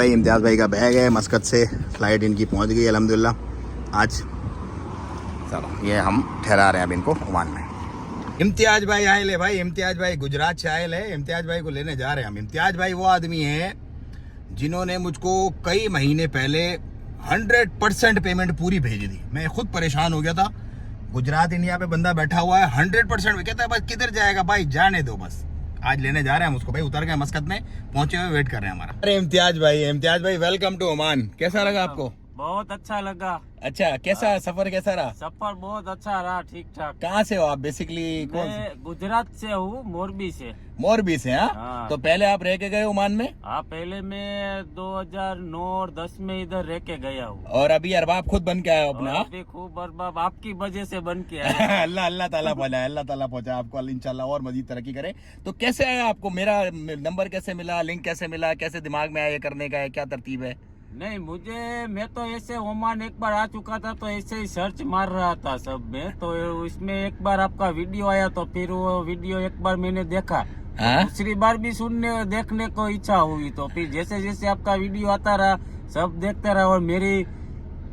भाई इम्तियाज़ भाई का बैग है, मस्कत से फ़्लाइट इनकी पहुंच गई अल्हम्दुलिल्लाह आज। चलो ये हम ठहरा रहे हैं अब इनको ओमान में। इम्तियाज़ भाई आए ले भाई, इम्तियाज़ भाई गुजरात से आए ले, इम्तियाज़ भाई को लेने जा रहे हैं हम। इम्तियाज़ भाई वो आदमी हैं जिन्होंने मुझको कई महीने पहले 100% पेमेंट पूरी भेज दी। मैं खुद परेशान हो गया था, गुजरात इंडिया पे बंदा बैठा हुआ है 100%। कहता है बस किधर जाएगा भाई, जाने दो बस। आज लेने जा रहे हैं हम उसको भाई, उतर गए मस्कत में, पहुंचे हुए वेट कर रहे हैं हमारा। अरे इम्तियाज़ भाई वेलकम टू ओमान। कैसा लगा आपको? बहुत अच्छा लगा। अच्छा, कैसा सफर कैसा रहा? सफर बहुत अच्छा रहा, ठीक ठाक। कहाँ से हो आप बेसिकली? कौन से? मैं गुजरात से हूँ, मोरबी से। मोरबी से? हाँ, हाँ। तो पहले आप रह के गए ओमान में? हाँ, पहले मैं 2009 और 10 में इधर रह के गया हूँ। और अभी अरबाब खुद बन के आया हो अपना? अभी खूब अरबाब आपकी वजह से बन के आया। अल्लाह ताला पहुंचा, अल्लाह ताला पहुंचा आपको, इंशाल्लाह और मजीद तरक्की करे। तो कैसे आया आपको, मेरा नंबर कैसे मिला, लिंक कैसे मिला, कैसे दिमाग में आया ये करने का है, क्या तरतीब है? नहीं, मैं तो ऐसे ओमान एक बार आ चुका था, तो ऐसे ही सर्च मार रहा था सब में, तो इसमें एक बार आपका वीडियो आया, तो फिर वो वीडियो एक बार मैंने देखा। दूसरी बार भी देखने को इच्छा हुई, तो फिर जैसे जैसे आपका वीडियो आता रहा सब देखते रहा, और मेरी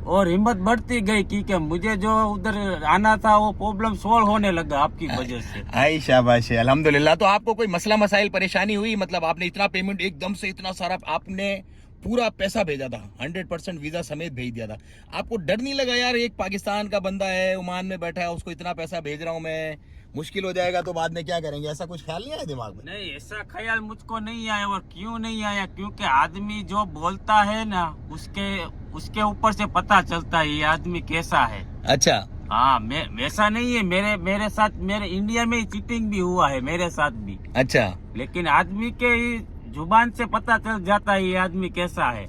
और हिम्मत बढ़ती गई क्योंकि मुझे जो उधर आना था वो प्रॉब्लम सोल्व होने लगा आपकी वजह से। आई शाबाश है, अल्हम्दुलिल्लाह। तो आपको कोई मसला मसाइल परेशानी हुई? मतलब आपने इतना पेमेंट एकदम से, इतना सारा आपने पूरा पैसा भेजा था, 100% वीजा समेत भेज दिया था, आपको डर नहीं लगा यार एक पाकिस्तान का बंदा है ओमान में बैठा है, उसको इतना पैसा भेज रहा हूँ मैं, मुश्किल हो जाएगा तो बाद में क्या करेंगे, ऐसा कुछ ख्याल नहीं आया दिमाग में? नहीं, ऐसा ख्याल मुझको नहीं आया। और क्यों नहीं आया? क्योंकि आदमी जो बोलता है ना, उसके ऊपर से पता चलता है ये आदमी कैसा है। अच्छा। हाँ, वैसा नहीं है। मेरे साथ, मेरे इंडिया में चीटिंग भी हुआ है मेरे साथ भी। अच्छा। लेकिन आदमी के जुबान से पता चल जाता है ये आदमी कैसा है,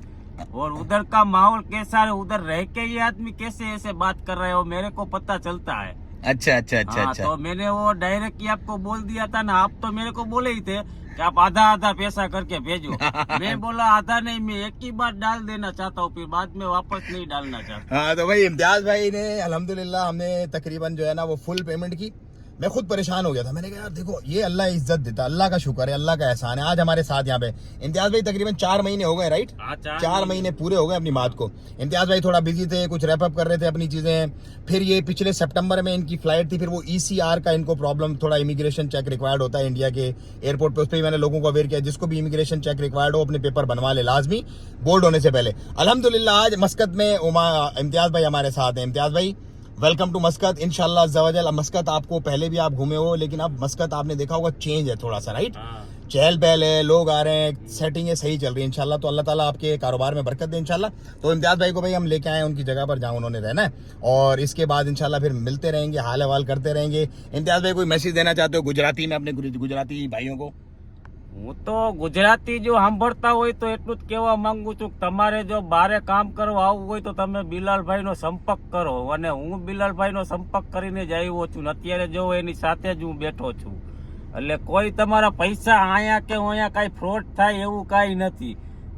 और उधर का माहौल कैसा है, उधर रह के ये आदमी कैसे ऐसे बात कर रहे हो मेरे को पता चलता है। अच्छा अच्छा अच्छा। हाँ, अच्छा, तो मैंने वो डायरेक्ट ही आपको बोल दिया था ना, आप तो मेरे को बोले ही थे कि आप आधा आधा पैसा करके भेजो। मैं बोला आधा नहीं, मैं एक ही बार डाल देना चाहता हूँ, फिर बाद में वापस नहीं डालना चाहता। हाँ, तो भाई इम्तियाज़ भाई ने अल्हम्दुलिल्लाह हमने तकरीबन जो है ना वो फुल पेमेंट की। मैं खुद परेशान हो गया था, मैंने कहा यार देखो ये अल्लाह इज्जत देता, अल्लाह का शुक्र है, अल्लाह का एहसान है। आज हमारे साथ यहाँ पे इम्तियाज़ भाई तकरीबन 4 महीने हो गए, राइट? 4 महीने पूरे हो गए अपनी बात को। इम्तियाज़ भाई थोड़ा बिजी थे, कुछ रैप अप कर रहे थे अपनी चीज़ें। फिर ये पिछले सितंबर में इनकी फ्लाइट थी, फिर वो ECR का इनको प्रॉब्लम, थोड़ा इमिग्रेशन चेक रिक्वायर्ड होता है इंडिया के एयरपोर्ट पर, उस पर भी मैंने लोगों को अवेयर किया, जिसको भी इमिग्रेशन चेक रिक्वायर्ड हो अपने पेपर बनवा ले लाजमी, बोर्ड होने से पहले। अल्हम्दुलिल्लाह आज मस्कत में इम्तियाज़ भाई हमारे साथ हैं। इम्तियाज़ भाई वेलकम टू मस्कत, इंशाल्लाह अज़्ज़ा-वजल। अब मस्कत आपको पहले भी आप घूमे हो, लेकिन अब मस्कत आपने देखा होगा चेंज है थोड़ा सा, राइट? चहल पहल है, लोग आ रहे हैं, सेटिंग है सही चल रही है इंशाल्लाह। तो अल्लाह ताला आपके कारोबार में बरकत दे इंशाल्लाह। तो इम्तियाज़ भाई को भाई हम लेके आए उनकी जगह पर जहाँ उन्होंने रहना है, और इसके बाद इंशाल्लाह फिर मिलते रहेंगे, हाल अहवाल करते रहेंगे। इम्तियाज़ भाई कोई मैसेज देना चाहते हो गुजराती में अपने गुजराती भाइयों को? હું તો ગુજરાતી જો સાંભળતા હોય તો એટલું જ કહેવા માંગુ છું કે તમારે જો બારે કામ કરવા આવવું હોય તો તમે બિલાલભાઈનો સંપર્ક કરો, અને હું બિલાલભાઈનો સંપર્ક કરીને જ આવ્યો છું ને અત્યારે જો એની સાથે જ હું બેઠો છું। એટલે કોઈ તમારા પૈસા આયા કે અહીંયા કાંઈ ફ્રોડ થાય એવું કાંઈ નથી।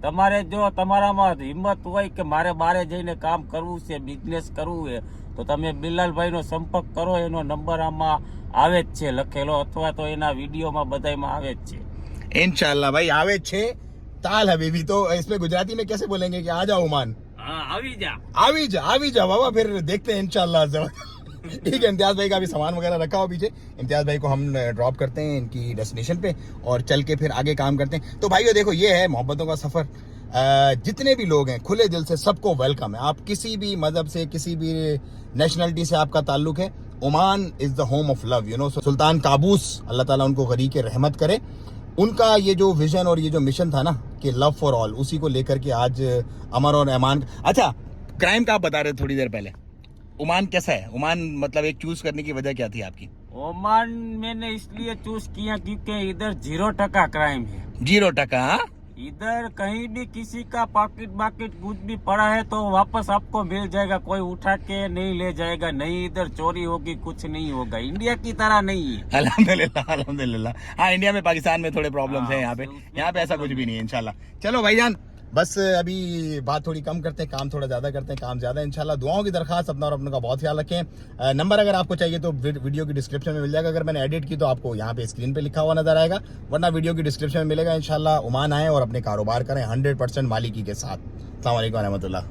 તમારે જો તમારામાં હિંમત હોય કે મારે બારે જઈને કામ કરવું છે, બિઝનેસ કરવું છે, તો તમે બિલાલભાઈનો સંપર્ક કરો। એનો નંબર આમાં આવે જ છે લખેલો, અથવા તો એના વિડીયોમાં બધામાં આવે જ છે। इंशाल्लाह भाई आवे छे ताल हबीबी। तो इसमें गुजराती में कैसे बोलेंगे कि आ जाओ ओमान? हाँ, आवी जा बाबा, फिर देखते हैं इंशाल्लाह। ठीक है, इम्तियाज़ भाई का भी सामान वगैरह रखा हो पीछे। इम्तियाज़ भाई को हम ड्रॉप करते हैं इनकी डेस्टिनेशन पे, और चल के फिर आगे काम करते हैं। तो भाइयों देखो, ये है मोहब्बतों का सफ़र। जितने भी लोग हैं खुले दिल से सबको वेलकम है। आप किसी भी मजहब से, किसी भी नेशनलिटी से आपका ताल्लुक है, Oman is the home of love, you know. Sultan Qaboos, अल्लाह ताला उनको गरीक रहमत करे, उनका ये जो विजन और ये जो मिशन था ना कि लव फॉर ऑल, उसी को लेकर के आज अमर और ऐमान। अच्छा, क्राइम का आप बता रहे थे थोड़ी देर पहले, ओमान कैसा है? ओमान मतलब एक चूज करने की वजह क्या थी आपकी? ओमान मैंने इसलिए चूज किया क्योंकि इधर 0% क्राइम है। 0%? इधर कहीं भी किसी का पॉकेट कुछ भी पड़ा है तो वापस आपको मिल जाएगा, कोई उठा के नहीं ले जाएगा, नहीं इधर चोरी होगी, कुछ नहीं होगा। इंडिया की तरह नहीं है। अल्हम्दुलिल्लाह। हाँ, इंडिया में, पाकिस्तान में थोड़े प्रॉब्लम्स हैं, यहाँ पे ऐसा कुछ भी नहीं है इंशाल्लाह। चलो भाईजान, बस अभी बात थोड़ी कम करते हैं, काम थोड़ा ज़्यादा करते हैं, काम ज़्यादा इंशाल्लाह। दुआओं की दरखास्त, अपना और अपनों का बहुत ख्याल रखें। नंबर अगर आपको चाहिए तो वीडियो की डिस्क्रिप्शन में मिल जाएगा। अगर मैंने एडिट की तो आपको यहाँ पे स्क्रीन पे लिखा हुआ नजर आएगा, वरना वीडियो की डिस्क्रिप्शन में मिलेगा। इंशाल्लाह ओमान आए और अपने कारोबार करें 100% मालिकी के साथ। अस्सलाम वालेकुम रहमतुल्लाह।